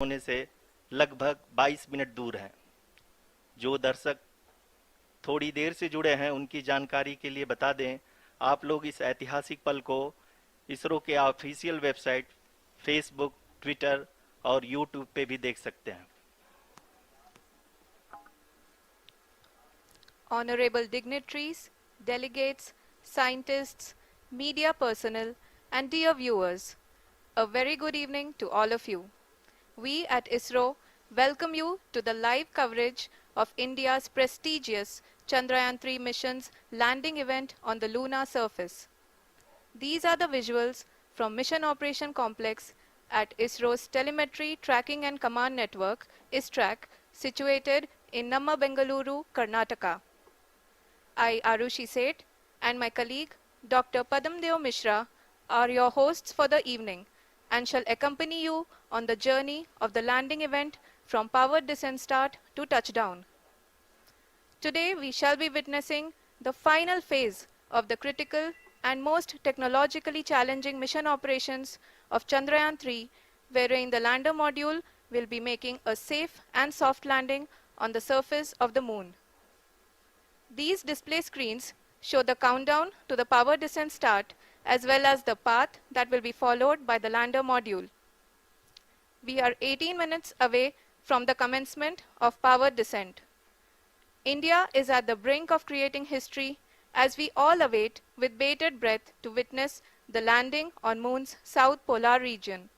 होने से लगभग 22 मिनट दूर हैं। जो दर्शक थोड़ी देर से जुड़े हैं उनकी जानकारी के लिए बता दें, आप लोग इस ऐतिहासिक पल को इसरो के ऑफिशियल वेबसाइट, फेसबुक, ट्विटर और यूट्यूब पे भी देख सकते हैं। Honorable dignitaries, delegates, scientists, media personnel, and dear viewers, a very good evening to all of you. We at ISRO welcome you to the live coverage of India's prestigious Chandrayaan 3 mission's landing event on the lunar surface. These are the visuals from Mission Operation Complex at ISRO's Telemetry Tracking and Command Network, ISTRAC, situated in Namma, Bengaluru, Karnataka. I, Arushi Seth, and my colleague, Dr. Padamdeo Mishra, are your hosts for the evening and shall accompany you on the journey of the landing event from powered descent start to touchdown. Today, we shall be witnessing the final phase of the critical and most technologically challenging mission operations of Chandrayaan 3, wherein the lander module will be making a safe and soft landing on the surface of the moon. These display screens show the countdown to the power descent start as well as the path that will be followed by the lander module. We are 18 minutes away from the commencement of power descent. India is at the brink of creating history as we all await with bated breath to witness the landing on Moon's south polar region.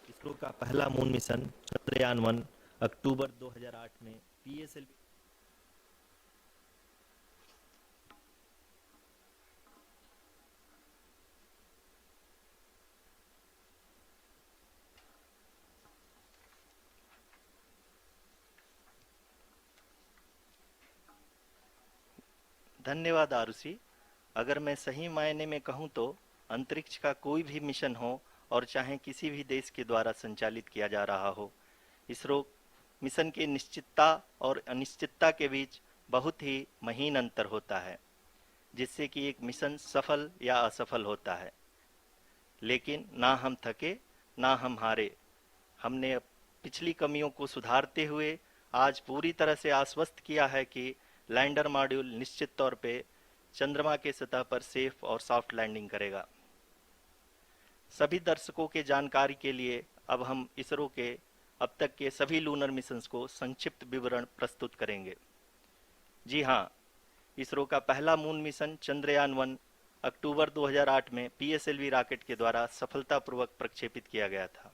ISRO का पहला moon mission Chandrayaan 1 अक्टूबर 2008 में PSLV धन्यवाद आरुषि। अगर मैं सही मायने में कहूं तो अंतरिक्ष का कोई भी मिशन हो और चाहे किसी भी देश के द्वारा संचालित किया जा रहा हो, इसरो मिशन की निश्चितता और अनिश्चितता के बीच बहुत ही महीन अंतर होता है, जिससे कि एक मिशन सफल या असफल होता है। लेकिन ना हम थके ना हम हारे। हमने पिछली कमियों को सुधारते हुए आज पूरी तरह से आश्वस्त किया है कि लैंडर मॉड्यूल निश्चित तौर पे चंद्रमा के सतह पर सेफ और सॉफ्ट लैंडिंग करेगा। सभी दर्शकों के जानकारी के लिए अब हम इसरो के अब तक के सभी लूनर मिशंस को संक्षिप्त विवरण प्रस्तुत करेंगे। जी हाँ, इसरो का पहला मून मिशन चंद्रयान 1 अक्टूबर 2008 में पीएसएलवी रॉकेट के द्वारा सफलतापूर्वक प्रक्षेपित किया गया था।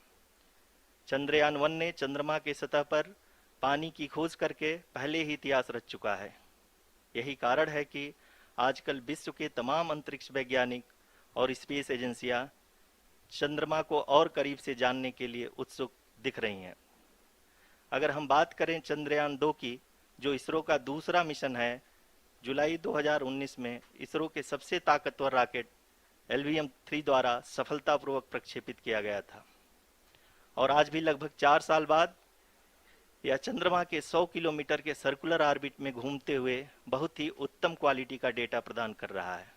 चंद्रयान 1 ने चंद्रमा के सतह पर पानी की खोज करके पहले ही इतिहास रच चुका है। यही कारण है कि आजकल विश्व के तमाम अंतरिक्ष वैज्ञानिक और स्पेस एजेंसियां चंद्रमा को और करीब से जानने के लिए उत्सुक दिख रही हैं। अगर हम बात करें चंद्रयान 2 की, जो इसरो का दूसरा मिशन है, जुलाई 2019 में इसरो के सबसे ताकतवर रॉकेट LVM-3 द्वारा सफलतापूर्वक प्रक्षेपित किया गया था और आज भी लगभग 4 साल बाद यह चंद्रमा के 100 किलोमीटर के सर्कुलर ऑर्बिट में घूमते हुए बहुत ही उत्तम क्वालिटी का डेटा प्रदान कर रहा है।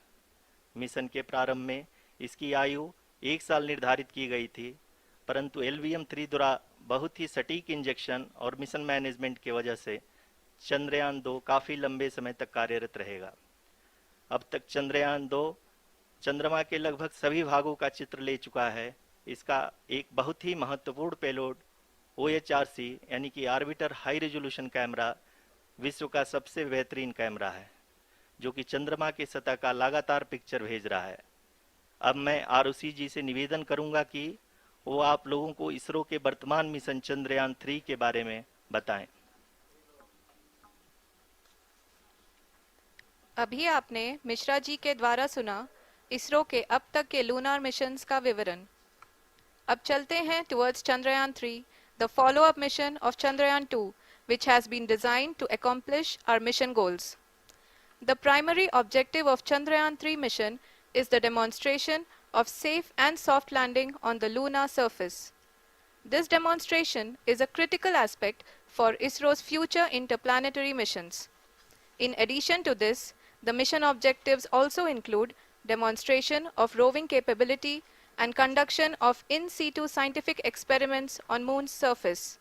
मिशन के प्रारंभ में इसकी आयु 1 साल निर्धारित की गई थी, परंतु LVM-3 द्वारा बहुत ही सटीक इंजेक्शन और मिशन मैनेजमेंट की वजह से चंद्रयान 2 काफ़ी लंबे समय तक कार्यरत रहेगा। अब तक चंद्रयान 2 चंद्रमा के लगभग सभी भागों का चित्र ले चुका है। इसका एक बहुत ही महत्वपूर्ण पेलोड OHRC यानी कि ऑर्बिटर हाई रेजोल्यूशन कैमरा विश्व का सबसे बेहतरीन कैमरा है, जो कि चंद्रमा के सतह का लगातार पिक्चर भेज रहा है। अब मैं आरुषि जी से निवेदन करूंगा कि वो आप लोगों को इसरो के वर्तमान मिशन चंद्रयान 3 के बारे में बताएं। अभी आपने मिश्रा जी के द्वारा सुना इसरो के अब तक के लूनार मिशंस का विवरण। अब चलते हैं towards Chandrayaan 3, the follow-up mission of Chandrayaan 2, which has been designed to accomplish our mission goals. The primary objective of Chandrayaan 3 mission is the demonstration of safe and soft landing on the lunar surface. This demonstration is a critical aspect for ISRO's future interplanetary missions. In addition to this, the mission objectives also include demonstration of roving capability and conduction of in situ scientific experiments on Moon's surface.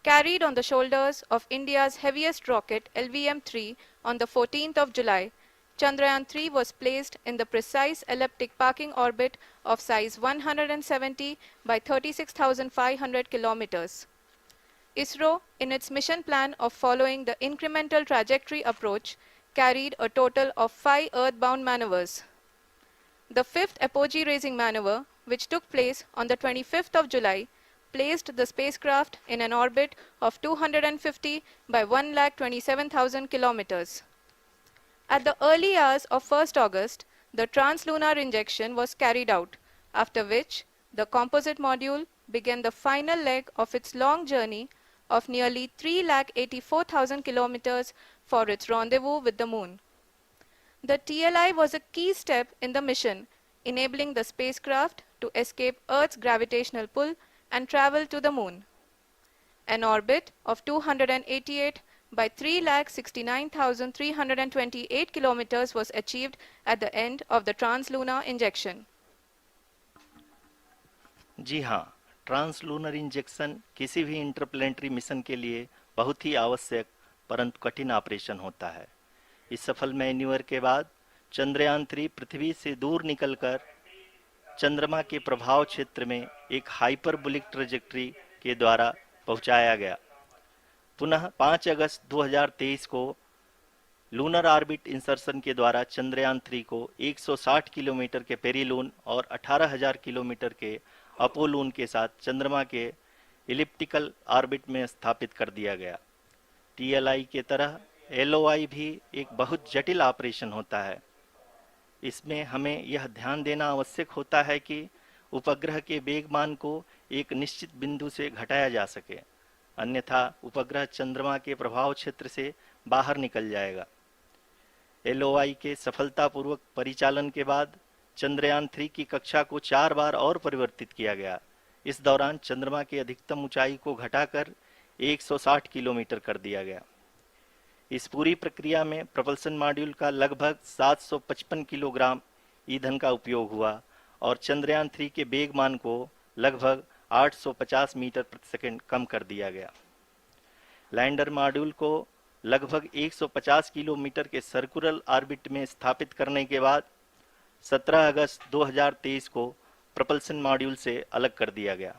Carried on the shoulders of India's heaviest rocket LVM-3 on the 14th of July, Chandrayaan 3 was placed in the precise elliptic parking orbit of size 170 by 36,500 kilometers. ISRO, in its mission plan of following the incremental trajectory approach, carried a total of 5 earthbound maneuvers. The fifth apogee raising maneuver, which took place on the 25th of July, placed the spacecraft in an orbit of 250 by 1,27,000 kilometers. At the early hours of 1st August, the translunar injection was carried out, after which the composite module began the final leg of its long journey of nearly 3,84,000 kilometers for its rendezvous with the Moon. The TLI was a key step in the mission, enabling the spacecraft to escape Earth's gravitational pull and travel to the Moon. An orbit of 288 by 3,69,328 kilometers was achieved at the end of the translunar injection. जी हाँ, translunar injection किसी भी interplanetary mission के लिए बहुत ही आवश्यक परंतु कठिन operation होता है। इस सफल मैन्यूवर के बाद चंद्रयान 3 पृथ्वी से दूर निकलकर चंद्रमा के प्रभाव क्षेत्र में एक हाइपरबोलिक ट्रेजेक्टरी के द्वारा पहुंचाया गया। पुनः 5 अगस्त 2023 को लूनर ऑर्बिट इंसर्शन के द्वारा चंद्रयान 3 को 160 किलोमीटर के पेरीलून और 18,000 किलोमीटर के अपोलून के साथ चंद्रमा के इलिप्टिकल ऑर्बिट में स्थापित कर दिया गया। टीएलआई के तरह एलओआई भी एक बहुत जटिल ऑपरेशन होता है। इसमें हमें यह ध्यान देना आवश्यक होता है कि उपग्रह के वेगमान को एक निश्चित बिंदु से घटाया जा सके, अन्यथा उपग्रह चंद्रमा के प्रभाव क्षेत्र से बाहर निकल जाएगा। एलओआई के सफलतापूर्वक परिचालन के बाद चंद्रयान 3 की कक्षा को 4 बार और परिवर्तित किया गया। इस दौरान चंद्रमा की अधिकतम ऊंचाई को घटाकर 160 किलोमीटर कर दिया गया। इस पूरी प्रक्रिया में प्रपल्सन मॉड्यूल का लगभग 755 किलोग्राम ईंधन का उपयोग हुआ और चंद्रयान 3 के वेगमान को लगभग 850 मीटर प्रति सेकंड कम कर दिया गया। लैंडर मॉड्यूल को लगभग 150 किलोमीटर के सर्कुलर ऑर्बिट में स्थापित करने के बाद 17 अगस्त 2023 को प्रपल्सन मॉड्यूल से अलग कर दिया गया।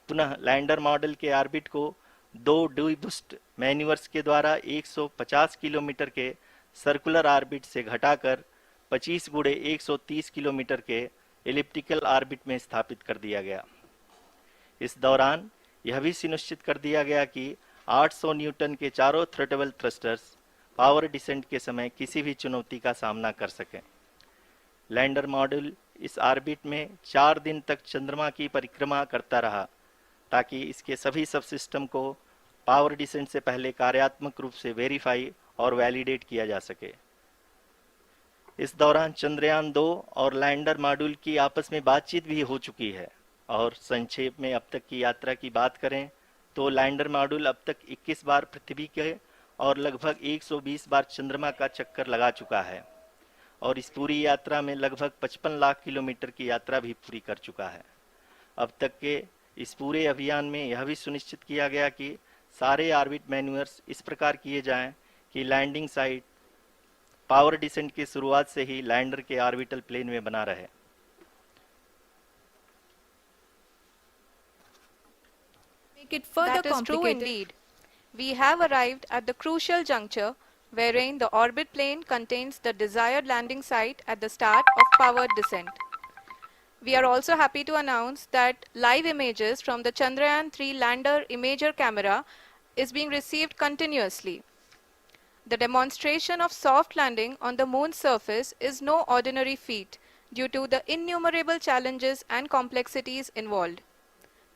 पुनः लैंडर मॉडल के ऑर्बिट को 2 डीबूस्ट मैन्यूवर्स के द्वारा 150 किलोमीटर के सर्कुलर ऑर्बिट से घटाकर 25 गुणे 130 किलोमीटर के एलिप्टिकल ऑर्बिट में स्थापित कर दिया गया। इस दौरान यह भी सुनिश्चित कर दिया गया कि 800 न्यूटन के चारों थ्रोटेबल थ्रस्टर्स पावर डिसेंट के समय किसी भी चुनौती का सामना कर सकें। लैंडर मॉड्यूल इस ऑर्बिट में 4 दिन तक चंद्रमा की परिक्रमा करता रहा ताकि इसके सभी सब सिस्टम को पावर डिसेंट से पहले कार्यात्मक रूप से वेरीफाई और वैलिडेट किया जा सके। इस दौरान चंद्रयान 2 और लैंडर मॉड्यूल की आपस में बातचीत भी हो चुकी है। और संक्षेप में अब तक की यात्रा की बात करें तो लैंडर मॉड्यूल अब तक 21 बार पृथ्वी के और लगभग 120 बार चंद्रमा का चक्कर लगा चुका है और इस पूरी यात्रा में लगभग 55 लाख किलोमीटर की यात्रा भी पूरी कर चुका है। अब तक के इस पूरे अभियान में यह भी सुनिश्चित किया गया कि सारे ऑर्बिट मैन्यूवर्स इस प्रकार किए जाएं कि लैंडिंग साइट पावर डिसेंट की शुरुआत से ही लैंडर के ऑर्बिटल प्लेन में बना रहे। Make it further complicated. That is true indeed. We have arrived at the crucial juncture wherein the orbit plane contains the desired landing site at the start of powered descent. We are also happy to announce that live images from the Chandrayaan 3 lander imager camera is being received continuously. The demonstration of soft landing on the moon's surface is no ordinary feat, due to the innumerable challenges and complexities involved.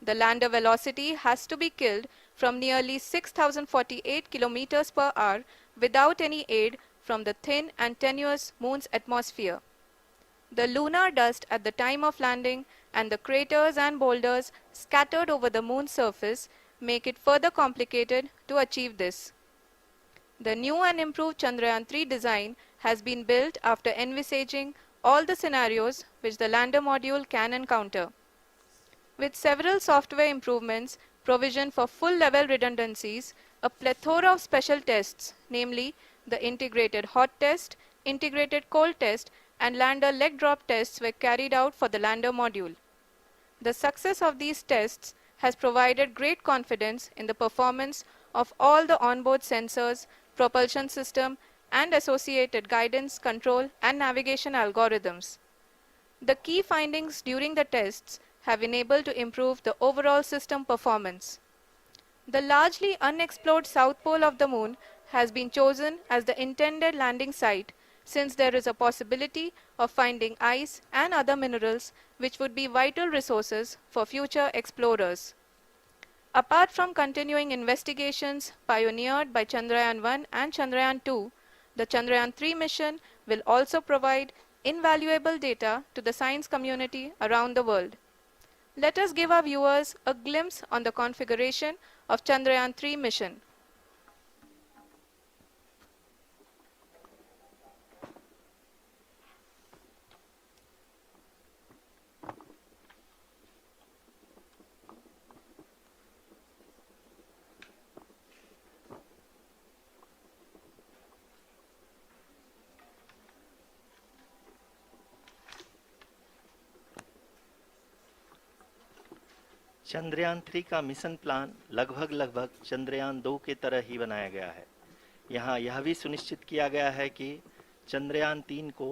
The lander velocity has to be killed from nearly 6,048 kilometers per hour without any aid from the thin and tenuous Moon's atmosphere. The lunar dust at the time of landing and the craters and boulders scattered over the Moon's surface make it further complicated to achieve this. The new and improved Chandrayaan-3 design has been built after envisaging all the scenarios which the lander module can encounter. With several software improvements, provision for full-level redundancies, a plethora of special tests, namely the integrated hot test, integrated cold test, and lander leg drop tests were carried out for the lander module. The success of these tests has provided great confidence in the performance of all the onboard sensors, propulsion system, and associated guidance, control, and navigation algorithms. The key findings during the tests have enabled to improve the overall system performance. The largely unexplored south pole of the Moon has been chosen as the intended landing site since there is a possibility of finding ice and other minerals which would be vital resources for future explorers. Apart from continuing investigations pioneered by Chandrayaan-1 and Chandrayaan-2, the Chandrayaan-3 mission will also provide invaluable data to the science community around the world. Let us give our viewers a glimpse on the configuration of Chandrayaan-3 mission. Chandrayaan 3 का mission plan लगभग चंद्रयान 2 के तरह ही बनाया गया है। यहाँ यह भी सुनिश्चित किया गया है कि चंद्रयान 3 को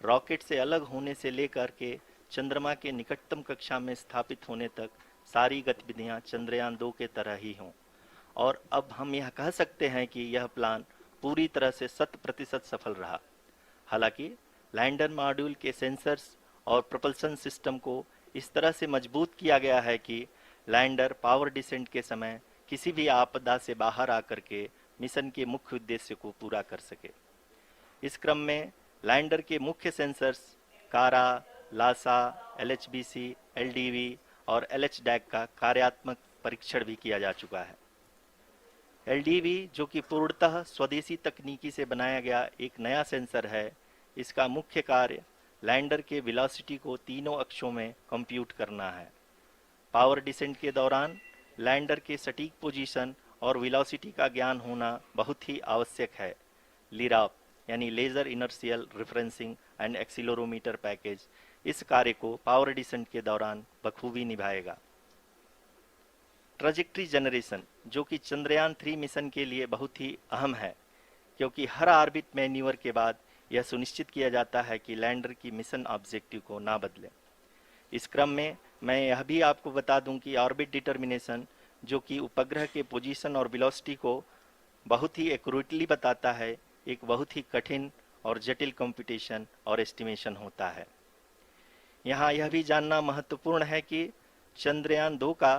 रॉकेट से अलग होने से लेकर के चंद्रमा के निकटतम कक्षा में स्थापित होने तक सारी गतिविधियां चंद्रयान 2 के तरह ही हों। और अब हम यह कह सकते हैं कि यह प्लान पूरी तरह से 100% सफल रहा। हालांकि लैंडर मॉड्यूल के सेंसर्स और प्रोपल्शन सिस्टम को इस तरह से मजबूत किया गया है कि लैंडर पावर डिसेंट के समय किसी भी आपदा से बाहर आकर के मिशन के मुख्य उद्देश्य को पूरा कर सके। इस क्रम में लैंडर के मुख्य सेंसर्स कारा, लासा, LHBC, LDV और LHDAC का कार्यात्मक परीक्षण भी किया जा चुका है। LDV जो कि पूर्णतः स्वदेशी तकनीकी से बनाया गया एक नया सेंसर है, इसका मुख्य कार्य लैंडर के वेलोसिटी को तीनों अक्षों में कंप्यूट करना है। पावर डिसेंट के दौरान लैंडर के सटीक पोजीशन और वेलोसिटी का ज्ञान होना बहुत ही आवश्यक है। लिराप यानी laser inertial referencing and accelerometer package इस कार्य को पावर डिसेंट के दौरान बखूबी निभाएगा। ट्रैजेक्टरी जनरेशन जो कि चंद्रयान 3 मिशन के लिए बहुत ही अहम है, क्योंकि हर ऑर्बिट मैन्यूवर के बाद यह सुनिश्चित किया जाता है कि लैंडर की मिशन ऑब्जेक्टिव को ना बदले। इस क्रम में मैं यह भी आपको बता दूं कि ऑर्बिट डिटर्मिनेशन जो कि उपग्रह के पोजीशन और वेलोसिटी को बहुत ही एक्यूरेटली बताता है, एक बहुत ही कठिन और जटिल कंप्यूटेशन और एस्टिमेशन होता है। यहाँ यह भी जानना महत्वपूर्ण है कि चंद्रयान 2 का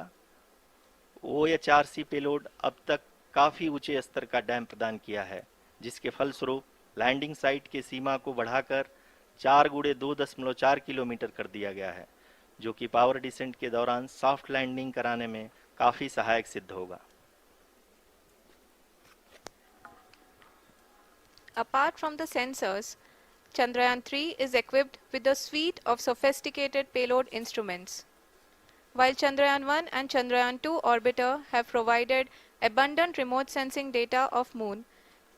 OHRC पेलोड अब तक काफ़ी ऊंचे स्तर का डैम प्रदान किया है, जिसके फलस्वरूप लैंडिंग साइट के सीमा को बढ़ाकर 4 × 2.4 किलोमीटर कर दिया गया है, जो कि पावर डिसेंट के दौरान सॉफ्ट लैंडिंग कराने में काफ़ी सहायक सिद्ध होगा। Apart from the sensors, Chandrayaan-3 is equipped with a suite of sophisticated payload instruments. While Chandrayaan-1 and Chandrayaan-2 orbiter have provided abundant remote sensing data of Moon,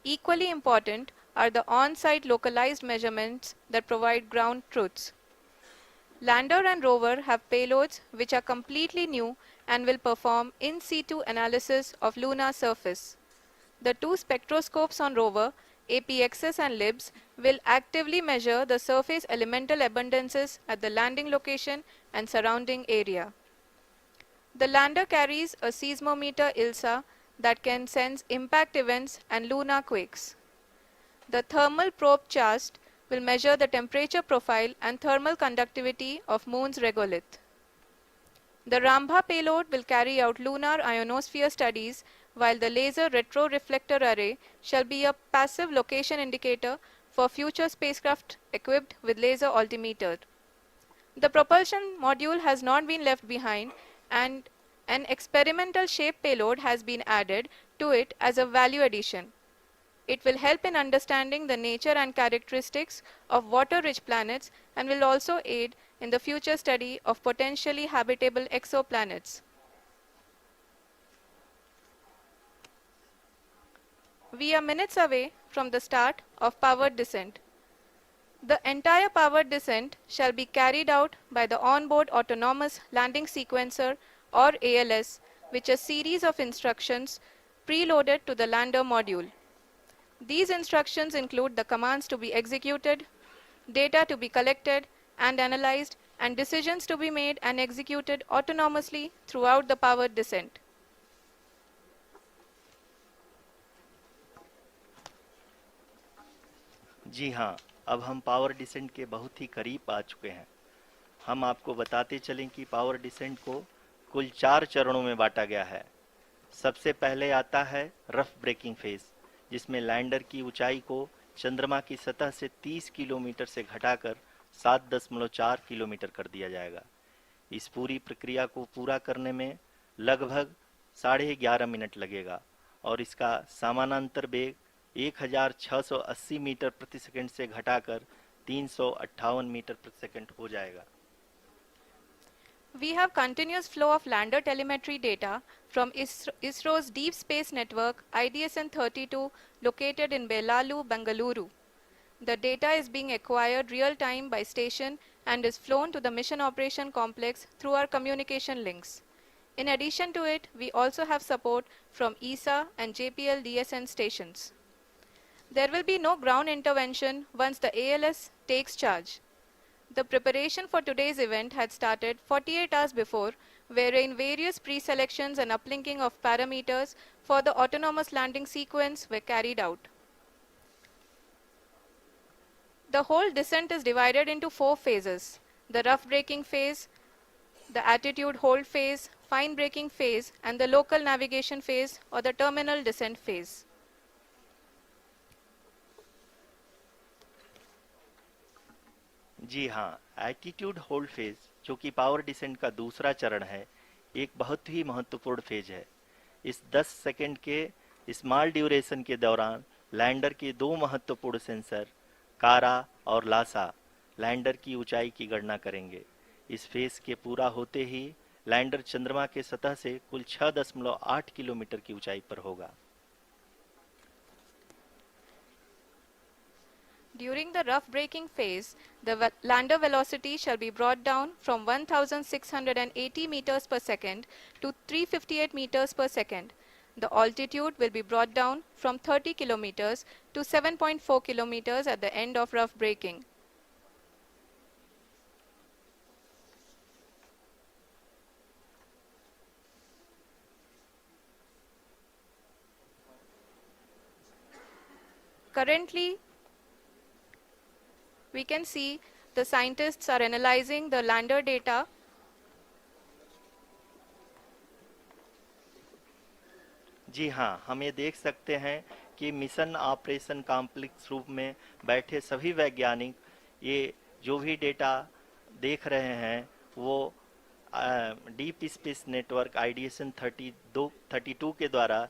equally important are the on-site localized measurements that provide ground truths. Lander and rover have payloads which are completely new and will perform in situ analysis of lunar surface. The two spectroscopes on rover, APXS and LIBS, will actively measure the surface elemental abundances at the landing location and surrounding area. The lander carries a seismometer ILSA that can sense impact events and lunar quakes. The thermal probe CHAST will measure the temperature profile and thermal conductivity of Moon's regolith. The Rambha payload will carry out lunar ionosphere studies, while the Laser Retroreflector Array shall be a passive location indicator for future spacecraft equipped with laser altimeter. The propulsion module has not been left behind, and an experimental shape payload has been added to it as a value addition. It will help in understanding the nature and characteristics of water-rich planets and will also aid in the future study of potentially habitable exoplanets. We are minutes away from the start of powered descent. The entire powered descent shall be carried out by the Onboard Autonomous Landing Sequencer, or ALS, which is a series of instructions preloaded to the lander module. These instructions include the commands to be executed, data to be collected and analyzed, and decisions to be made and executed autonomously throughout the powered descent. जी हाँ, अब हम power descent के बहुत ही करीब आ चुके हैं। हम आपको बताते चलें कि पावर डिसेंट को कुल 4 चरणों में बांटा गया है। सबसे पहले आता है रफ ब्रेकिंग फेज, जिसमें लैंडर की ऊंचाई को चंद्रमा की सतह से 30 किलोमीटर से घटाकर 7.4 किलोमीटर कर दिया जाएगा। इस पूरी प्रक्रिया को पूरा करने में लगभग 11.5 मिनट लगेगा और इसका समानांतर वेग 1680 मीटर प्रति सेकंड से घटाकर 358 मीटर प्रति सेकंड हो जाएगा। We have continuous flow of lander telemetry data from ISRO's Deep Space Network IDSN-32 located in Belalu, Bengaluru. The data is being acquired real-time by station and is flown to the Mission Operation Complex through our communication links. In addition to it, we also have support from ESA and JPL DSN stations. There will be no ground intervention once the ALS takes charge. The preparation for today's event had started 48 hours before, wherein various pre-selections and uplinking of parameters for the autonomous landing sequence were carried out. The whole descent is divided into 4 phases: the rough braking phase, the attitude hold phase, fine braking phase, and the local navigation phase or the terminal descent phase. जी हाँ, attitude hold phase, जो कि power descent का दूसरा चरण है, एक बहुत ही महत्वपूर्ण फेज है। इस 10 सेकंड के स्मॉल ड्यूरेशन के दौरान लैंडर के 2 महत्वपूर्ण सेंसर कारा और लासा लैंडर की ऊंचाई की गणना करेंगे। इस फेज के पूरा होते ही लैंडर चंद्रमा के सतह से कुल 6.8 किलोमीटर की ऊंचाई पर होगा। During the rough braking phase, the lander velocity shall be brought down from 1680 meters per second to 358 meters per second. The altitude will be brought down from 30 kilometers to 7.4 kilometers at the end of rough braking. Currently, we can see the scientists are analyzing the lander data. जी हाँ, हम ये देख सकते हैं कि mission operation complex रूप में बैठे सभी वैज्ञानिक ये जो भी डेटा देख रहे हैं वो डीप स्पेस नेटवर्क IDSN 32 के द्वारा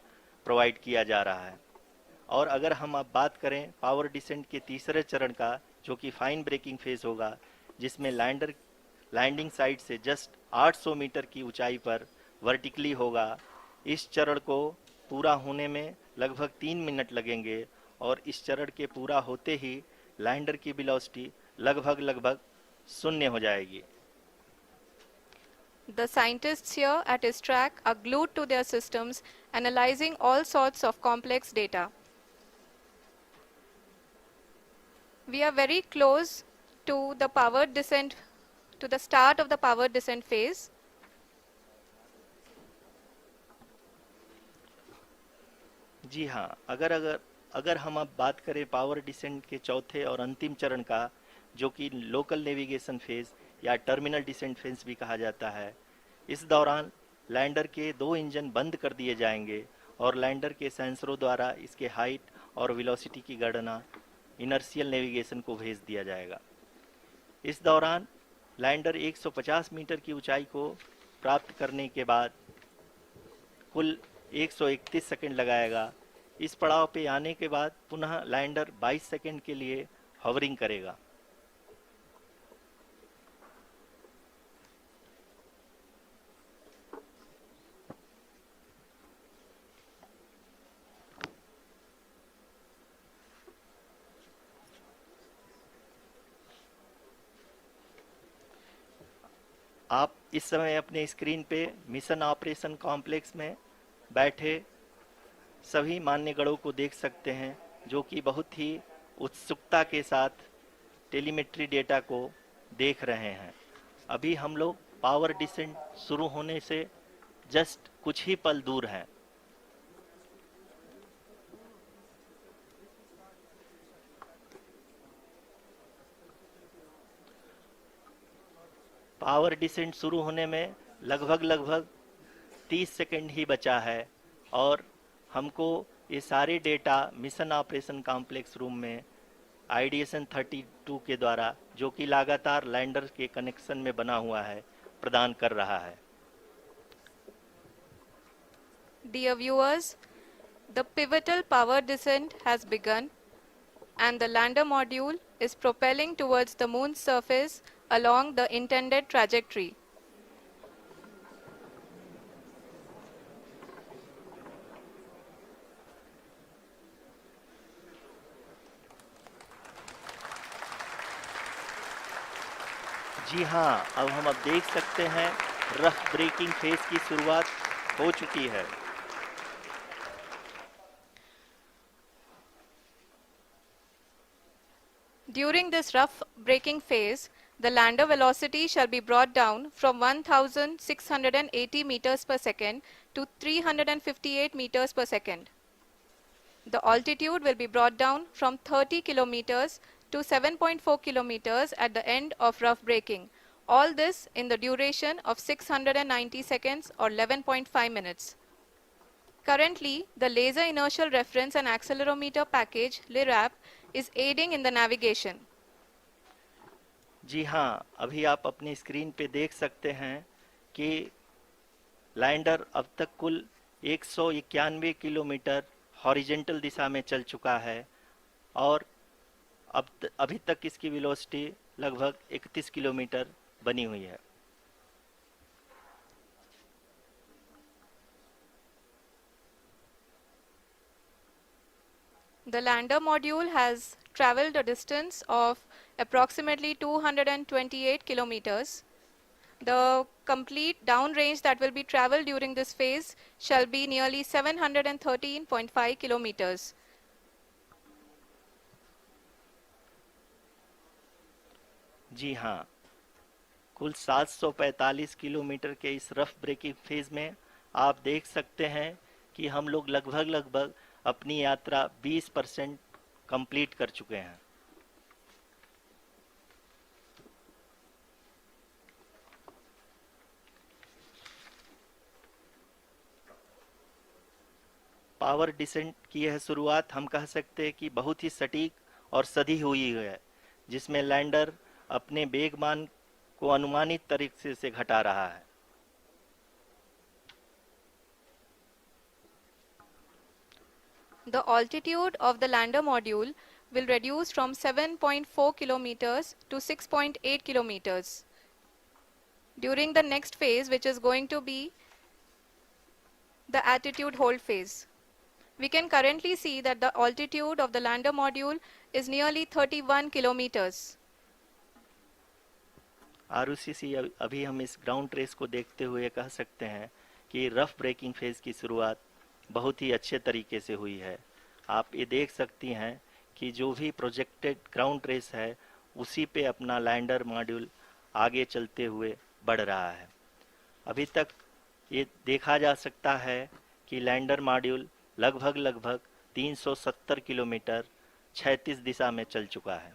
प्रोवाइड किया जा रहा है। और अगर हम अब बात करें पावर डिसेंट के तीसरे चरण का, जो कि फाइन ब्रेकिंग फेज होगा, जिसमें लैंडर लैंडिंग साइट से जस्ट 800 मीटर की ऊंचाई पर वर्टिकली होगा। इस चरण को पूरा होने में लगभग 3 मिनट लगेंगे और इस चरण के पूरा होते ही लैंडर की वेलोसिटी लगभग 0 हो जाएगी। The scientists here at ISTRAC are glued to their systems, analyzing all sorts of complex data. We are very close to the powered descent, to the start of the powered descent phase. जी हाँ, अगर अगर हम अब बात करें power descent के चौथे और अंतिम चरण का, जो कि लोकल नेविगेशन फेज या टर्मिनल डिसेंट फेज भी कहा जाता है, इस दौरान लैंडर के 2 इंजन बंद कर दिए जाएंगे और लैंडर के सेंसरों द्वारा इसके हाइट और वेलोसिटी की गणना इनर्शियल नेविगेशन को भेज दिया जाएगा। इस दौरान लैंडर 150 मीटर की ऊंचाई को प्राप्त करने के बाद कुल 131 सेकंड लगाएगा। इस पड़ाव पे आने के बाद पुनः लैंडर 22 सेकंड के लिए हवरिंग करेगा। आप इस समय अपने स्क्रीन पे मिशन ऑपरेशन कॉम्प्लेक्स में बैठे सभी मान्यगणों को देख सकते हैं, जो कि बहुत ही उत्सुकता के साथ टेलीमेट्री डेटा को देख रहे हैं। अभी हम लोग पावर डिसेंट शुरू होने से जस्ट कुछ ही पल दूर हैं। पावर डिसेंट शुरू होने में लगभग 30 सेकंड ही बचा है और हमको ये सारे data mission operation complex room में आईडीएसएन 32 के द्वारा, जो कि लगातार लैंडर के कनेक्शन में बना हुआ है, प्रदान कर रहा है। Dear viewers, the pivotal power descent has begun and the lander module is propelling towards the moon's surface along the intended trajectory. जी हाँ, अब देख सकते हैं रफ ब्रेकिंग फेज की शुरुआत हो चुकी है। During this rough braking phase, the lander velocity shall be brought down from 1680 meters per second to 358 meters per second. The altitude will be brought down from 30 kilometers to 7.4 kilometers at the end of rough braking. All this in the duration of 690 seconds or 11.5 minutes. Currently, the Laser Inertial Reference and Accelerometer package (LIRAP) is aiding in the navigation. जी हाँ, अभी आप अपनी screen पे देख सकते हैं कि lander अब तक कुल 191 किलोमीटर हॉरिजेंटल दिशा में चल चुका है और अभी तक इसकी वेलोसिटी लगभग 31 किलोमीटर बनी हुई है। The lander module has traveled a distance of approximately 228 kilometers. The complete downrange that will be traveled during this phase shall be nearly 713.5 kilometers. जी हाँ, कुल 745 किलोमीटर के इस रफ ब्रेकिंग फेज में आप देख सकते हैं कि हम लोग लगभग अपनी यात्रा 20% कंप्लीट कर चुके हैं। पावर डिसेंट की यह शुरुआत हम कह सकते हैं कि बहुत ही सटीक और सधी हुई है, जिसमें लैंडर अपने वेगमान को अनुमानित तरीके से घटा रहा है। The altitude of the lander module will reduce from 7.4 kilometers to 6.8 kilometers. During the next phase, which is going to be the attitude hold phase. We can currently see that the altitude of the lander module is nearly 31 kilometers. Arushi, अभी हम इस ground trace को देखते हुए कह सकते हैं कि रफ ब्रेकिंग फेज की शुरुआत बहुत ही अच्छे तरीके से हुई है। आप ये देख सकती हैं कि जो भी प्रोजेक्टेड ग्राउंड ट्रेस है उसी पे अपना लैंडर मॉड्यूल आगे चलते हुए बढ़ रहा है। अभी तक ये देखा जा सकता है कि लैंडर मॉड्यूल लगभग 370 किलोमीटर 36 दिशा में चल चुका है।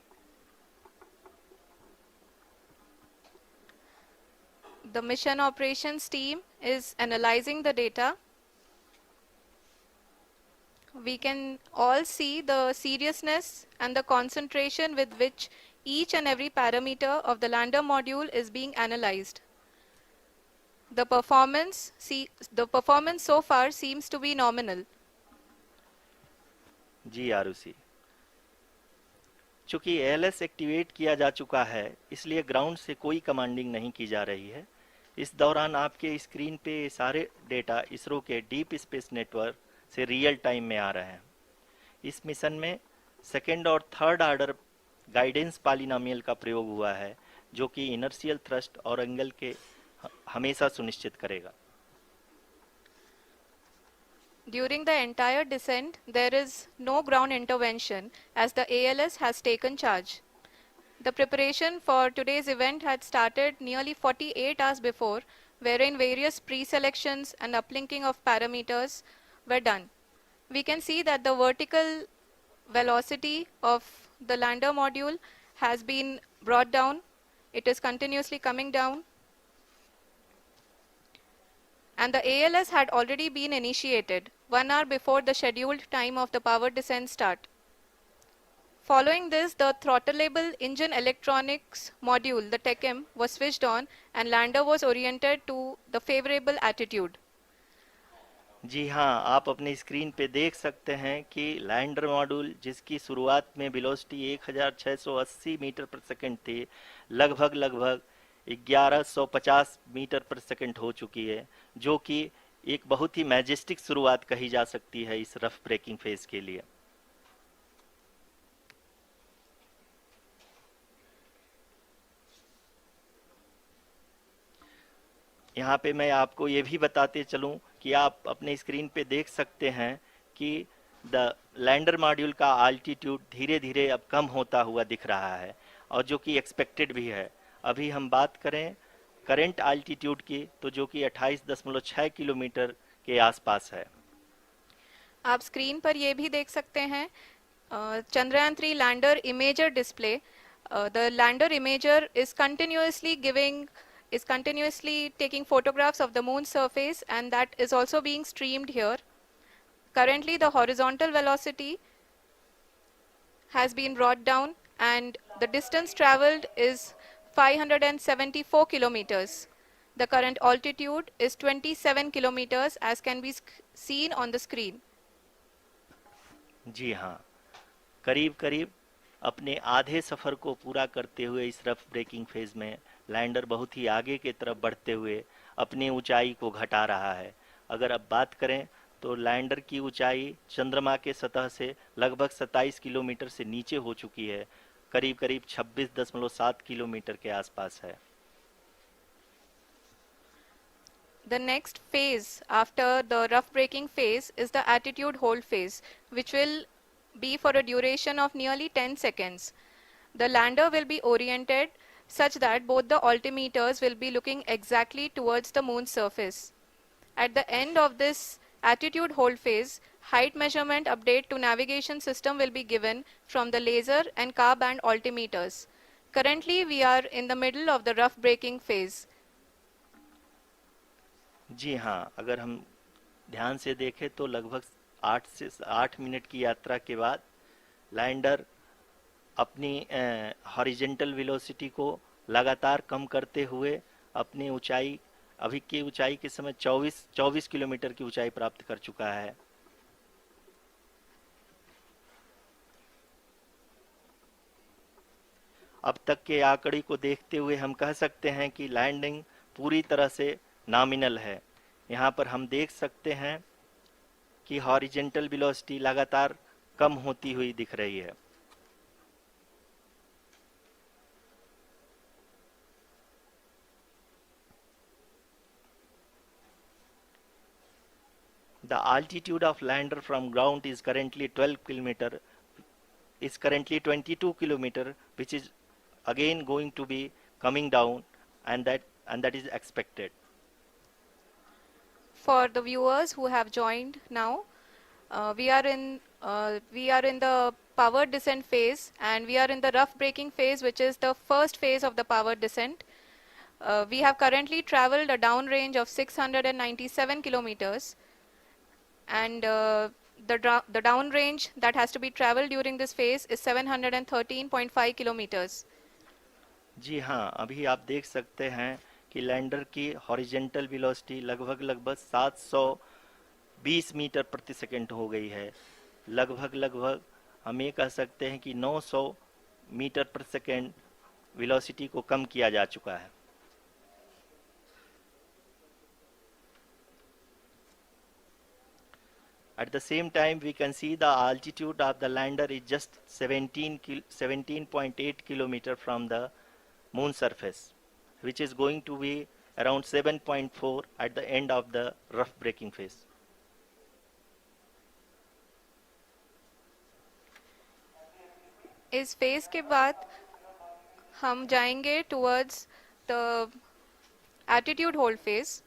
The mission operations team is analyzing the data. We can all see the seriousness and the concentration with which each and every parameter of the lander module is being analyzed. The performance so far seems to be nominal. जी आरुषि, चूंकि ALS activate किया जा चुका है, इसलिए ground से कोई commanding नहीं की जा रही है। इस दौरान आपके स्क्रीन पे ये सारे डेटा इसरो के डीप स्पेस नेटवर्क से रियल टाइम में आ रहे हैं। इस मिशन में सेकेंड और थर्ड ऑर्डर गाइडेंस पॉलिनोमियल का प्रयोग हुआ है, जो कि इनर्शियल थ्रस्ट और एंगल के हमेशा सुनिश्चित करेगा। During the entire descent, there is no ground intervention as the ALS has taken charge. The preparation for today's event had started nearly 48 hours before, wherein various pre-selections and uplinking of parameters were done. We can see that the vertical velocity of the lander module has been brought down. It is continuously coming down. And the ALS had already been initiated 1 hour before the scheduled time of the power descent start. Following this, the throttleable engine electronics module, the TECM, was switched on and lander was oriented to the favorable attitude. जी हाँ, आप अपनी screen पे देख सकते हैं कि lander module, जिसकी शुरुआत में वेलोसिटी 1680 मीटर पर सेकंड थी, लगभग 1150 मीटर पर सेकंड हो चुकी है, जो कि एक बहुत ही मैजेस्टिक शुरुआत कही जा सकती है इस रफ ब्रेकिंग फेज के लिए। यहाँ पे मैं आपको ये भी बताते चलूं कि आप अपने स्क्रीन पे देख सकते हैं कि द लैंडर मॉड्यूल का आल्टीट्यूड धीरे धीरे अब कम होता हुआ दिख रहा है, और जो कि एक्सपेक्टेड भी है। अभी हम बात करें करंट आल्टीट्यूड की, तो जो कि 28.6 किलोमीटर के आसपास है। आप स्क्रीन पर ये भी देख सकते हैं Chandrayaan 3 lander imager display. The lander imager is continuously taking photographs of the moon's surface, and that is also being streamed here. Currently the horizontal velocity has been brought down and the distance traveled is 574 kilometers. The current altitude is 27 kilometers as can be seen on the screen. जी हाँ, करीब करीब अपने आधे सफ़र को पूरा करते हुए इस रफ ब्रेकिंग फेज में लैंडर बहुत ही आगे की तरफ बढ़ते हुए अपनी ऊंचाई को घटा रहा है। अगर अब बात करें तो लैंडर की ऊंचाई चंद्रमा के सतह से लगभग 27 किलोमीटर से नीचे हो चुकी है, करीब करीब 26.7 किलोमीटर के आसपास है। The next phase after the rough braking phase is the attitude hold phase, which will be for a duration of nearly 10 seconds. The lander will be oriented such that both the altimeters will be looking exactly towards the moon's surface. At the end of this attitude hold phase, height measurement update to navigation system will be given from the laser and car band altimeters. Currently, we are in the middle of the rough braking phase. जी हाँ, अगर हम ध्यान से देखें तो लगभग 8 minute की यात्रा के बाद लैंडर अपनी हॉरिजेंटल वेलोसिटी को लगातार कम करते हुए अपनी ऊंचाई, अभी की ऊंचाई के समय 24 किलोमीटर की ऊंचाई प्राप्त कर चुका है। अब तक के आंकड़े को देखते हुए हम कह सकते हैं कि लैंडिंग पूरी तरह से नॉमिनल है। यहाँ पर हम देख सकते हैं कि हॉरिजेंटल वेलोसिटी लगातार कम होती हुई दिख रही है। The altitude of lander from ground is currently 22 kilometer, which is again going to be coming down, and that is expected. For the viewers who have joined now, we are in the powered descent phase, and we are in the rough braking phase, which is the first phase of the powered descent. We have currently traveled a downrange of 697 kilometers, and the downrange that has to be traveled during this phase is 713.5 kilometers. जी हाँ, अभी आप देख सकते हैं कि lander की horizontal velocity लगभग 720 metre प्रति सेकंड हो गई है। लगभग हम ये कह सकते हैं कि 900 मीटर प्रति सेकंड वेलोसिटी को कम किया जा चुका है। At the same time, we can see the altitude of the lander is just 17.8 kilometer from the moon surface, which is going to be around 7.4 at the end of the rough braking phase. इस phase के बाद हम जाएंगे towards the attitude hold phase,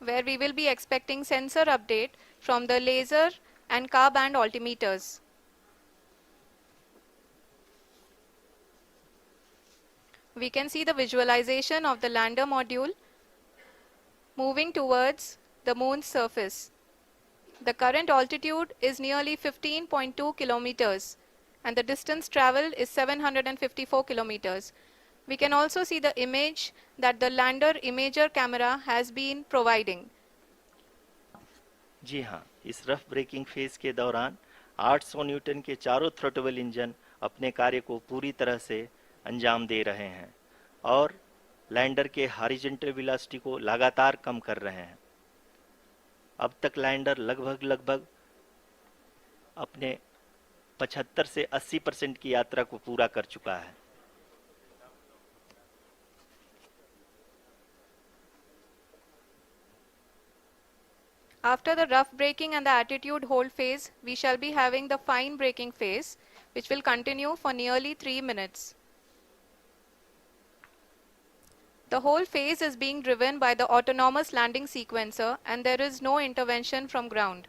where we will be expecting sensor update from the laser and car band altimeters. We can see the visualization of the lander module moving towards the moon's surface. The current altitude is nearly 15.2 kilometers, and the distance traveled is 754 kilometers. We can also see the image that the lander imager camera has been providing. जी हाँ, इस rough breaking phase के दौरान 800 Newton के चारों throttle engine अपने कार्य को पूरी तरह से अंजाम दे रहे हैं और लैंडर के हॉरिजॉन्टल वेलोसिटी को लगातार कम कर रहे हैं। अब तक लैंडर लगभग अपने 75 से 80% की यात्रा को पूरा कर चुका है। After the rough braking and the attitude hold phase, we shall be having the fine braking phase, which will continue for nearly 3 minutes. The whole phase is being driven by the autonomous landing sequencer, and there is no intervention from ground.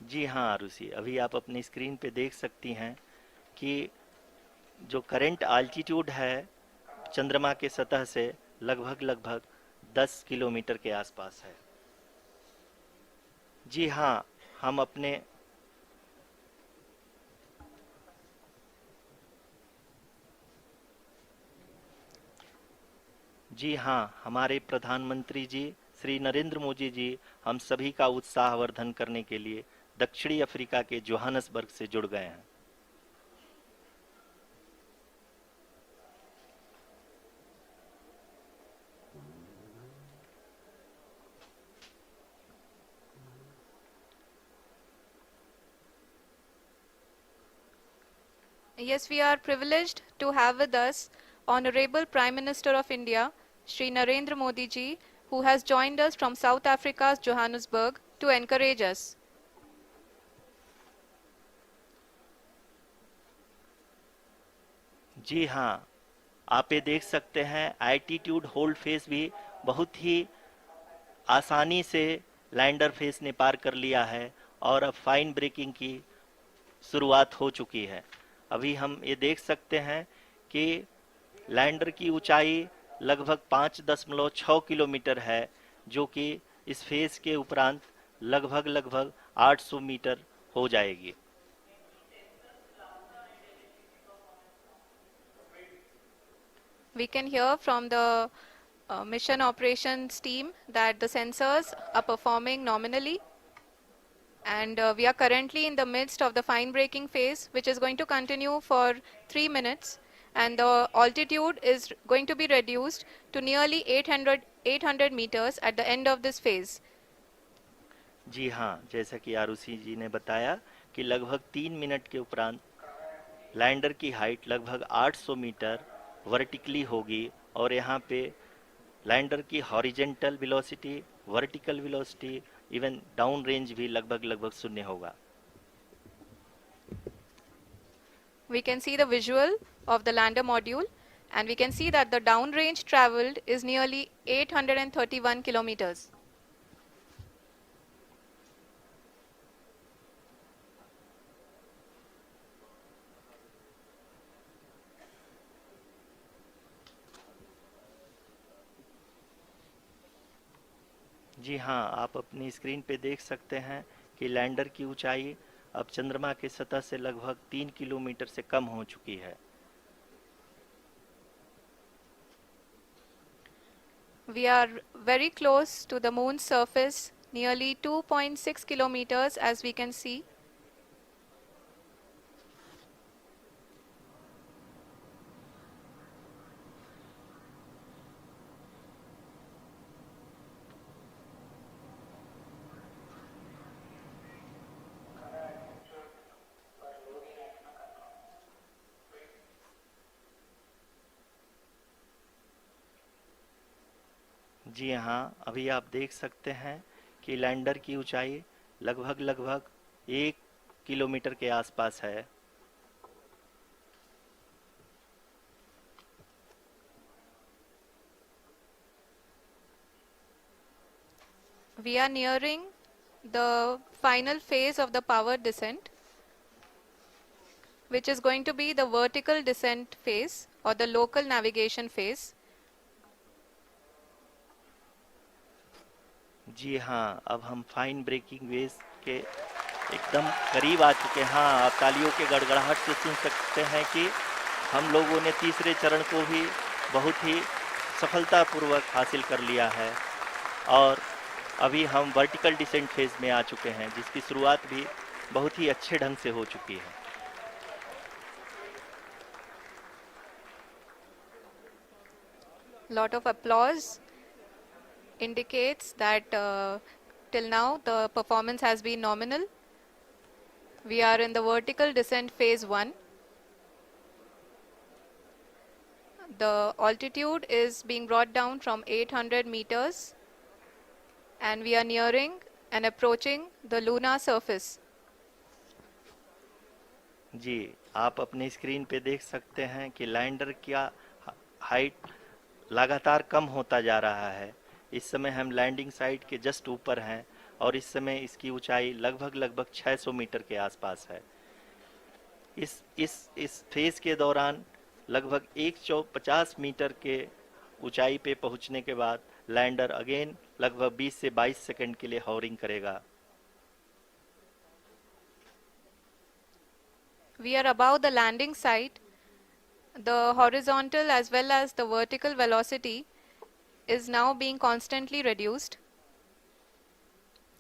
जी हाँ आरुषि, अभी आप अपनी screen पे देख सकती हैं कि जो करंट आल्टीट्यूड है चंद्रमा के सतह से लगभग 10 किलोमीटर के आसपास है। जी हाँ, हमारे प्रधानमंत्री जी श्री नरेंद्र मोदी जी हम सभी का उत्साहवर्धन करने के लिए दक्षिणी अफ्रीका के जोहानसबर्ग से जुड़ गए हैं। Yes, we are privileged to have with us Honorable Prime Minister of India, Shri Narendra Modi ji, who has joined us from South Africa's Johannesburg to encourage us. जी हाँ, आप ये देख सकते हैं एल्टीट्यूड होल्ड फेस भी बहुत ही आसानी से लैंडर फेस ने पार कर लिया है और अब फाइन ब्रेकिंग की शुरुआत हो चुकी है। अभी हम ये देख सकते हैं कि लैंडर की ऊंचाई लगभग 5.6 किलोमीटर है, जो कि इस फेज के उपरांत लगभग 800 मीटर हो जाएगी। We can hear from the mission operations team that the sensors are performing nominally, and we are currently in the midst of the fine braking phase, which is going to continue for 3 minutes, and the altitude is going to be reduced to nearly 800 meters at the end of this phase. जी हाँ, जैसा कि आरुषि जी ने बताया कि लगभग 3 minute के उपरांत lander की हाइट लगभग 800 मीटर वर्टिकली होगी और यहाँ पे लैंडर की horizontal velocity, vertical velocity, even down range भी लगभग शून्य होगा। We can see the visual of the lander module, and we can see that the downrange traveled is nearly 831 kilometers. जी हाँ, आप अपनी स्क्रीन पे देख सकते हैं कि लैंडर की ऊंचाई अब चंद्रमा की सतह से लगभग 3 किलोमीटर से कम हो चुकी है। We are very close to the moon's surface, nearly 2.6 kilometers as we can see. जी हाँ, अभी आप देख सकते हैं कि लैंडर की ऊंचाई लगभग 1 किलोमीटर के आसपास है। We are nearing the final phase of the power descent, which is going to be the vertical descent phase or the local navigation phase. जी हाँ, अब हम फाइन ब्रेकिंग वेव्स के एकदम करीब आ चुके हैं। हाँ, आप तालियों के गड़गड़ाहट से सुन सकते हैं कि हम लोगों ने तीसरे चरण को भी बहुत ही सफलतापूर्वक हासिल कर लिया है और अभी हम वर्टिकल डिसेंट फेज में आ चुके हैं, जिसकी शुरुआत भी बहुत ही अच्छे ढंग से हो चुकी है। Lot of applause indicates that till now the performance has been nominal. We are in the vertical descent phase 1. The altitude is being brought down from 800 meters and we are nearing and approaching the lunar surface. जी, आप अपनी screen पे देख सकते हैं कि lander का height लगातार कम होता जा रहा है। इस समय हम लैंडिंग साइट के जस्ट ऊपर हैं और इस समय इसकी ऊंचाई लगभग 600 मीटर के आसपास है। इस फेज के दौरान लगभग 150 मीटर के ऊंचाई पे पहुंचने के बाद लैंडर अगेन लगभग 20 से 22 सेकंड के लिए हॉवरिंग करेगा। We are above the landing site. The horizontal as well as the vertical velocity is now being constantly reduced.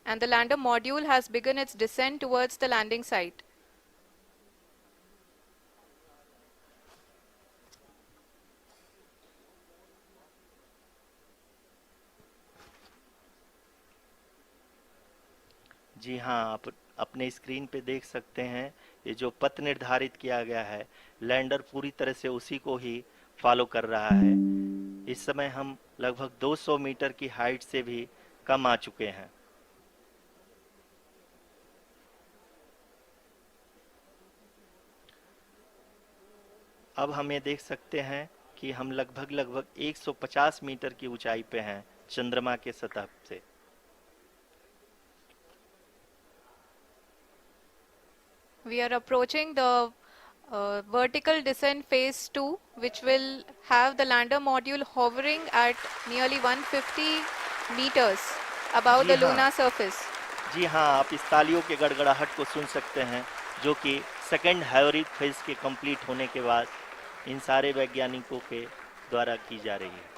And the lander module has begun its descent towards the landing site. जी हाँ, आप अपने screen पे देख सकते हैं ये जो पथ निर्धारित किया गया है, लैंडर पूरी तरह से उसी को ही फॉलो कर रहा है। इस समय हम लगभग 200 मीटर की हाइट से भी कम आ चुके हैं। अब हम ये देख सकते हैं कि हम लगभग 150 मीटर की ऊंचाई पे हैं चंद्रमा के सतह से। We are approaching the vertical descent phase 2, which will have the lander module hovering at nearly 150 meters above ji the हाँ, lunar surface. जी हाँ, आप इस तालियों के गड़गड़ाहट को सुन सकते हैं, जो कि सेकंड हाइब्रिड फेज के कंप्लीट होने के बाद इन सारे वैज्ञानिकों के द्वारा की जा रही है।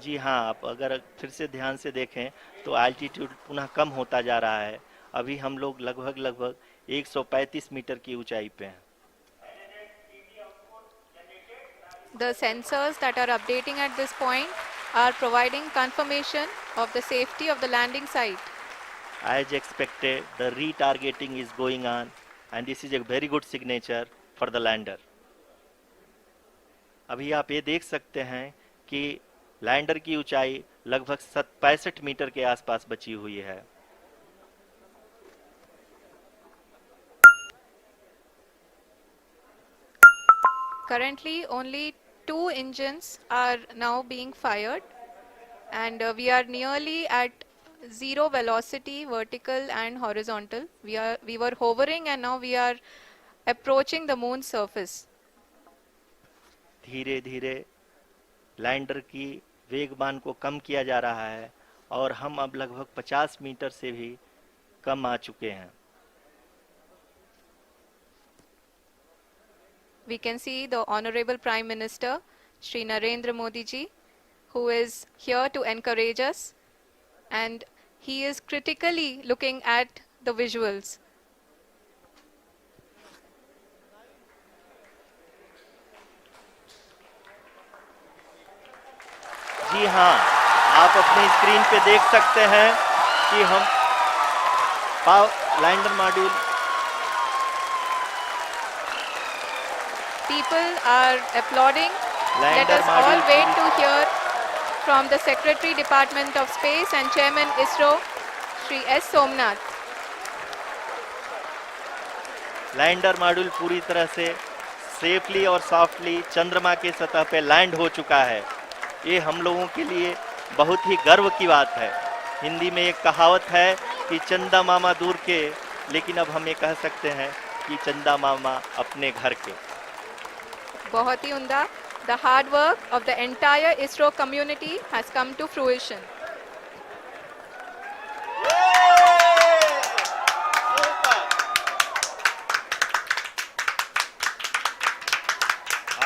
जी हाँ, आप अगर फिर से ध्यान से देखें तो एल्टीट्यूड पुनः कम होता जा रहा है। अभी हम लोग लगभग 135 मीटर की ऊंचाई पे हैं। The sensors that are updating at this point are providing confirmation of the safety of the landing site. As expected, the retargeting is going on and this is a very good signature for the lander. अभी आप ये देख सकते हैं कि lander की ऊंचाई लगभग 65 मीटर के आसपास बची हुई है। Currently, only 2 engines are now being fired, and we are nearly at zero velocity, vertical and horizontal. We were hovering, and now we are approaching the moon's surface. धीरे धीरे लैंडर की वेगमान को कम किया जा रहा है और हम अब लगभग 50 मीटर से भी कम आ चुके हैं. We can see the Honorable Prime Minister, Shri Narendra Modi ji, who is here to encourage us, and he is critically looking at the visuals. जी हाँ, आप अपने स्क्रीन पे देख सकते हैं कि हम lander module. People are applauding. Let lander us all module wait to hear from the Secretary, Department of Space and Chairman ISRO, Shri S. Somnath. Lander module पूरी तरह से सेफली और सॉफ्टली चंद्रमा के सतह पे लैंड हो चुका है. ये हम लोगों के लिए बहुत ही गर्व की बात है. हिंदी में एक कहावत है कि चंदा मामा दूर के, लेकिन अब हम ये कह सकते हैं कि चंदा मामा अपने घर के. बहुत ही उम्दा. The hard work of the entire ISRO community has come to fruition.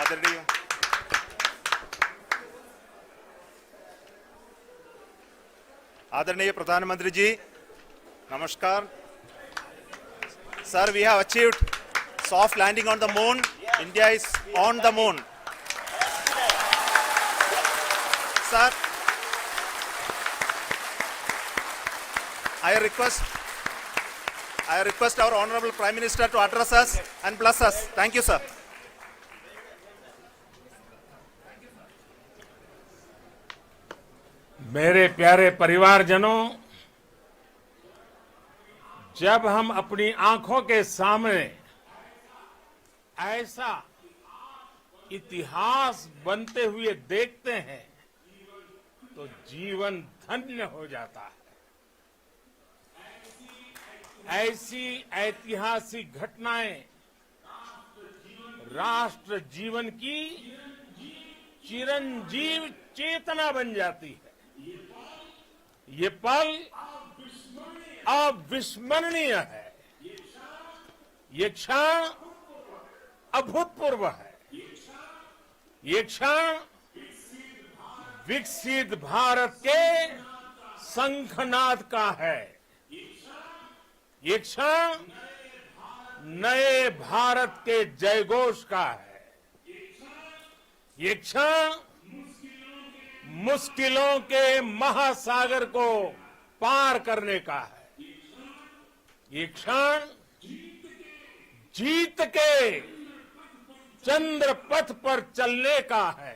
आदरणीय आदरणीय प्रधानमंत्री जी, नमस्कार. Sir, we have achieved soft landing on the moon. India is on the moon. Sir, I request our Honorable Prime Minister to address us and bless us. Thank you, sir. मेरे प्यारे परिवारजनों, जब हम अपनी आंखों के सामने ऐसा इतिहास बनते हुए देखते हैं तो जीवन धन्य हो जाता है. ऐसी ऐतिहासिक घटनाएं राष्ट्र जीवन की चिरंजीव चेतना बन जाती है. ये पल अविस्मरणीय है. ये क्षण अभूतपूर्व है. ये क्षण विकसित भारत के शंखनाद का है. ये क्षण नए भारत के जयघोष का है. ये क्षण मुश्किलों के महासागर को पार करने का है. ये क्षण जीत के चंद्र पथ पर चलने का है.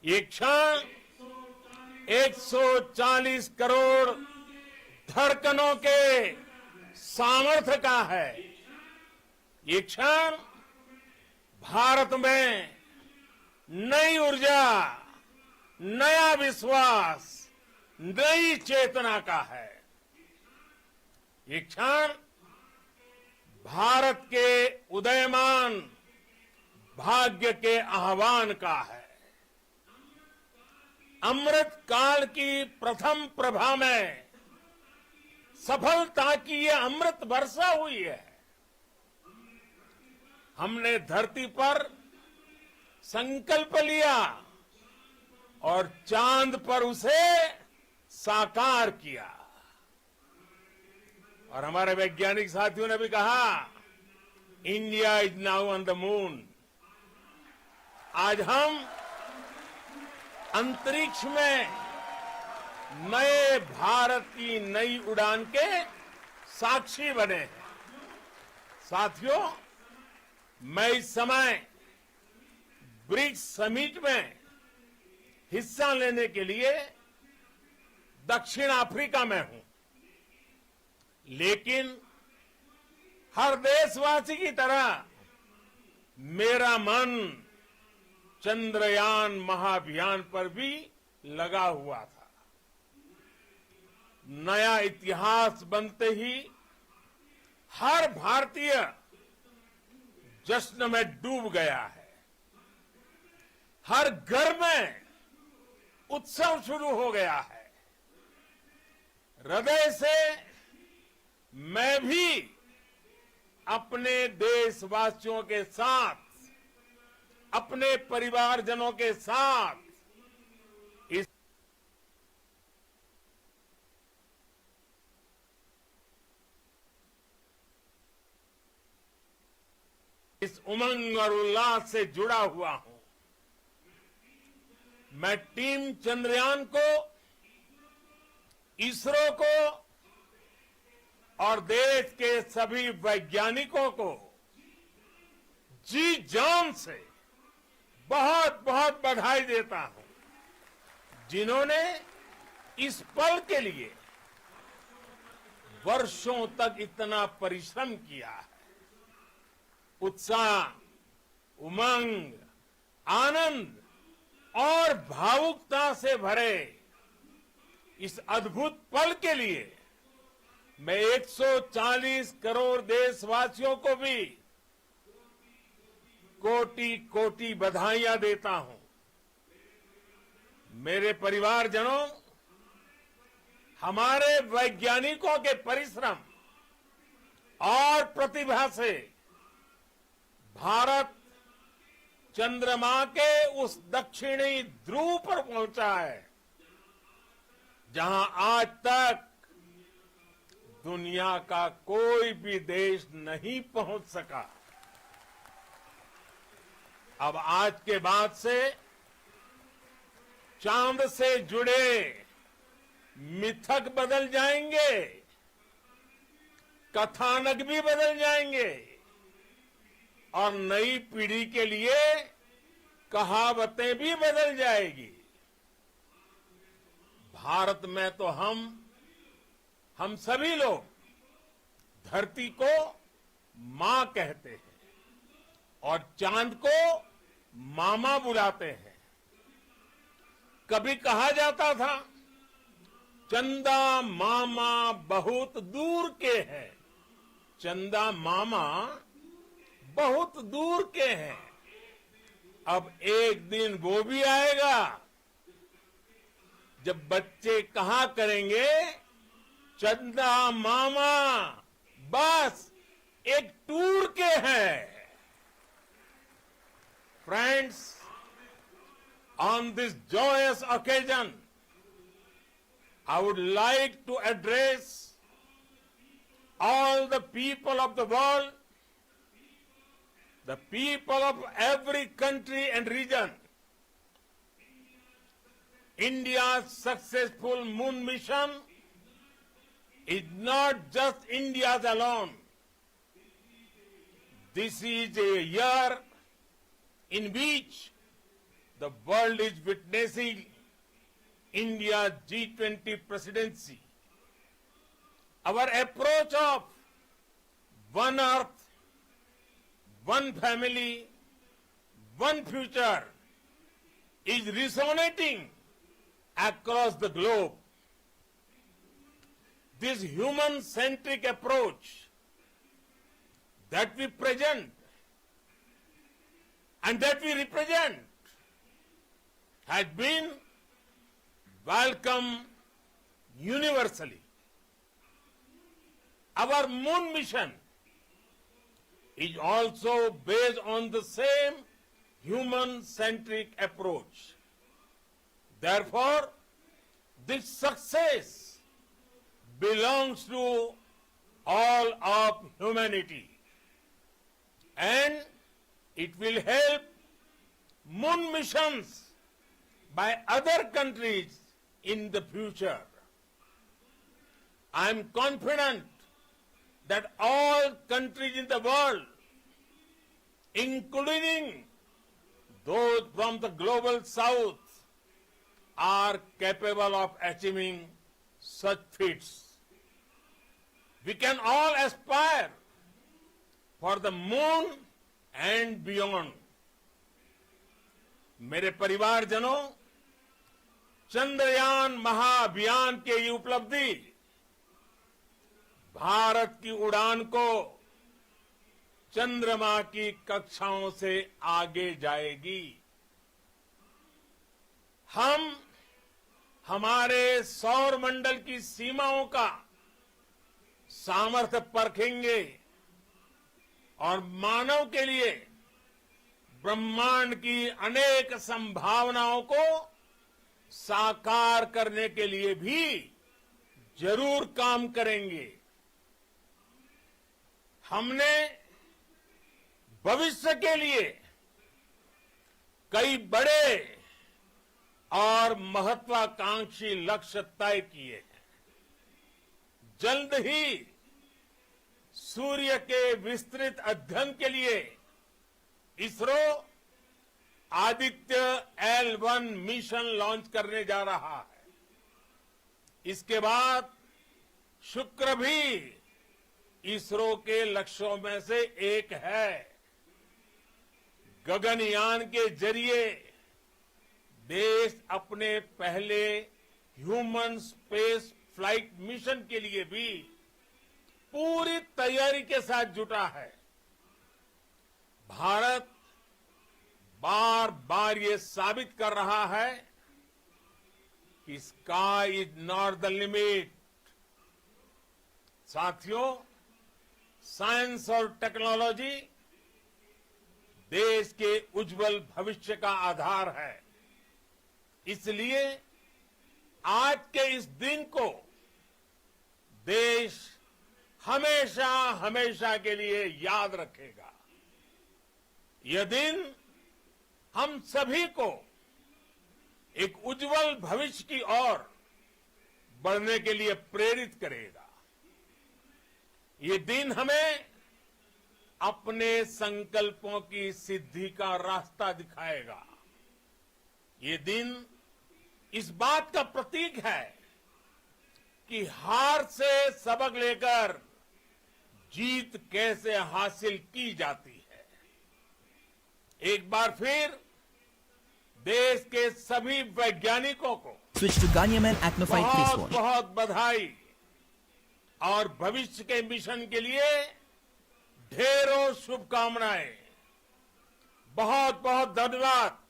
ये क्षण 140 करोड़ धड़कनों के सामर्थ्य का है. ये क्षण भारत में नई ऊर्जा, नया विश्वास, नई चेतना का है. ये क्षण भारत के उदयमान भाग्य के आह्वान का है. अमृत काल की प्रथम प्रभा में सफलता की ये अमृत वर्षा हुई है. हमने धरती पर संकल्प लिया और चांद पर उसे साकार किया. और हमारे वैज्ञानिक साथियों ने भी कहा, India is now on the moon. आज हम अंतरिक्ष में नए भारत की नई उड़ान के साक्षी बने हैं. साथियों, मैं इस समय ब्रिक्स समिट में हिस्सा लेने के लिए दक्षिण अफ्रीका में हूं. लेकिन हर देशवासी की तरह मेरा मन चंद्रयान महाअभियान पर भी लगा हुआ था। नया इतिहास बनते ही हर भारतीय जश्न में डूब गया है। हर घर में उत्सव शुरू हो गया है। हृदय से मैं भी अपने देशवासियों के साथ, अपने परिवारजनों के साथ इस उमंग और उल्लास से जुड़ा हुआ हूं। मैं टीम चंद्रयान को, इसरो को और देश के सभी वैज्ञानिकों को जी जान से बहुत बहुत बधाई देता हूं, जिन्होंने इस पल के लिए वर्षों तक इतना परिश्रम किया है। उत्साह, उमंग, आनंद और भावुकता से भरे इस अद्भुत पल के लिए मैं 140 करोड़ देशवासियों को भी कोटि कोटि बधाइयां देता हूं। मेरे परिवारजनों, हमारे वैज्ञानिकों के परिश्रम और प्रतिभा से भारत चंद्रमा के उस दक्षिणी ध्रुव पर पहुंचा है, जहां आज तक दुनिया का कोई भी देश नहीं पहुंच सका। अब आज के बाद से चांद से जुड़े मिथक बदल जाएंगे, कथानक भी बदल जाएंगे और नई पीढ़ी के लिए कहावतें भी बदल जाएगी। भारत में तो हम सभी लोग धरती को मां कहते हैं और चांद को मामा बुलाते हैं। कभी कहा जाता था, चंदा मामा बहुत दूर के हैं। चंदा मामा बहुत दूर के हैं। अब एक दिन वो भी आएगा जब बच्चे कहा करेंगे, चंदा मामा बस एक टूर के हैं। Friends, on this joyous occasion, I would like to address all the people of the world, the people of every country and region. India's successful moon mission is not just India's alone. This is a year in which the world is witnessing India's G20 presidency. Our approach of one earth, one family, one future is resonating across the globe. This human-centric approach that we present and that we represent has been welcomed universally. Our moon mission is also based on the same human-centric approach. Therefore, this success belongs to all of humanity, and it will help moon missions by other countries in the future. I am confident that all countries in the world, including those from the global south, are capable of achieving such feats. We can all aspire for the moon and beyond. मेरे परिवारजनों, चंद्रयान महाअभियान के ये उपलब्धि भारत की उड़ान को चंद्रमा की कक्षाओं से आगे जाएगी। हम हमारे सौर मंडल की सीमाओं का सामर्थ्य परखेंगे और मानव के लिए ब्रह्मांड की अनेक संभावनाओं को साकार करने के लिए भी जरूर काम करेंगे। हमने भविष्य के लिए कई बड़े और महत्वाकांक्षी लक्ष्य तय किए हैं। जल्द ही सूर्य के विस्तृत अध्ययन के लिए ISRO Aditya L1 mission launch करने जा रहा है। इसके बाद शुक्र भी इसरो के लक्ष्यों में से एक है। गगनयान के जरिए देश अपने पहले ह्यूमन स्पेस फ्लाइट मिशन के लिए भी पूरी तैयारी के साथ जुटा है। भारत बार बार ये साबित कर रहा है कि sky is not the limit. साथियों, साइंस और टेक्नोलॉजी देश के उज्जवल भविष्य का आधार है। इसलिए आज के इस दिन को देश हमेशा हमेशा के लिए याद रखेगा। यह दिन हम सभी को एक उज्जवल भविष्य की ओर बढ़ने के लिए प्रेरित करेगा। ये दिन हमें अपने संकल्पों की सिद्धि का रास्ता दिखाएगा। ये दिन इस बात का प्रतीक है कि हार से सबक लेकर जीत कैसे हासिल की जाती है। एक बार फिर देश के सभी वैज्ञानिकों को Switch to Ganyaman Acno 5 face बहुत wash. बहुत बधाई और भविष्य के मिशन के लिए ढेरों शुभकामनाएं। बहुत बहुत धन्यवाद।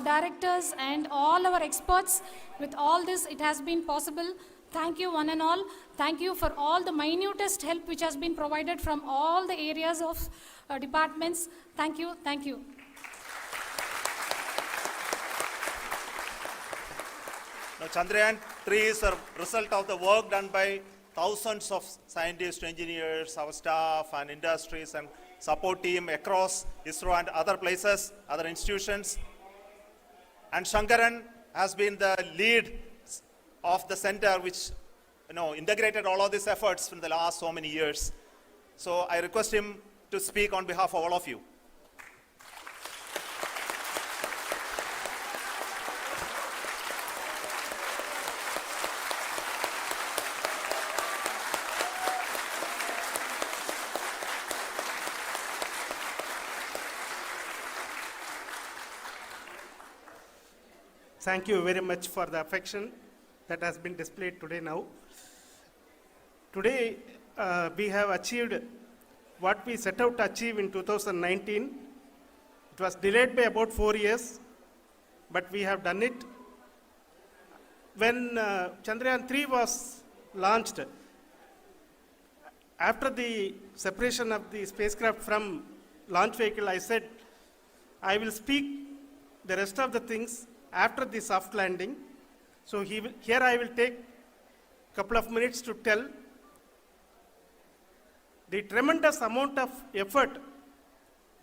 directors and all our experts. With all this, it has been possible. Thank you one and all. Thank you for all the minutest help which has been provided from all the areas of departments. Thank you. Thank you. Now, Chandrayaan-3 is a result of the work done by thousands of scientists, engineers, our staff and industries and support team across ISRO and other places, other institutions. And Shankaran has been the lead of the center which integrated all of these efforts in the last so many years. So I request him to speak on behalf of all of you. Thank you very much for the affection that has been displayed today now. Today, we have achieved what we set out to achieve in 2019. It was delayed by about 4 years, but we have done it. When Chandrayaan-3 was launched, after the separation of the spacecraft from launch vehicle, I said, I will speak the rest of the things after the soft landing. So here I will take a couple of minutes to tell the tremendous amount of effort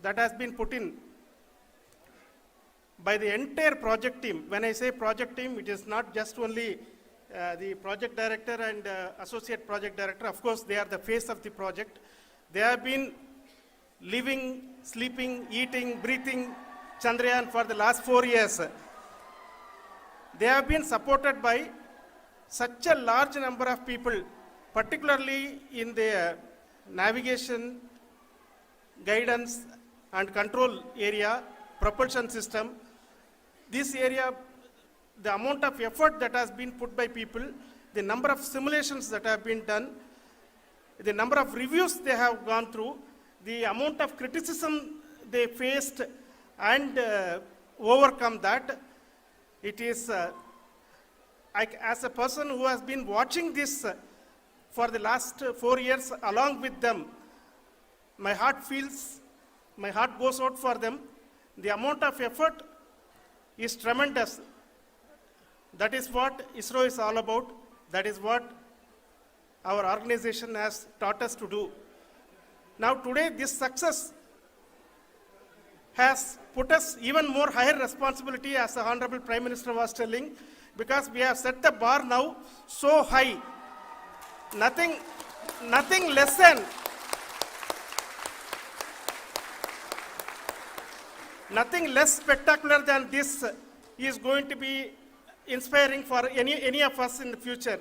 that has been put in by the entire project team. When I say project team, it is not just only the project director and associate project director. Of course, they are the face of the project. They have been living, sleeping, eating, breathing Chandrayaan for the last 4 years. They have been supported by such a large number of people, particularly in the navigation, guidance and control area, propulsion system. This area, the amount of effort that has been put by people, the number of simulations that have been done, the number of reviews they have gone through, the amount of criticism they faced and overcome that. It is, as a person who has been watching this for the last 4 years along with them, my heart goes out for them. The amount of effort is tremendous. That is what ISRO is all about. That is what our organization has taught us to do. Now today this success has put us even more higher responsibility, as the Honorable Prime Minister was telling, because we have set the bar now so high. Nothing less spectacular than this is going to be inspiring for any of us in the future.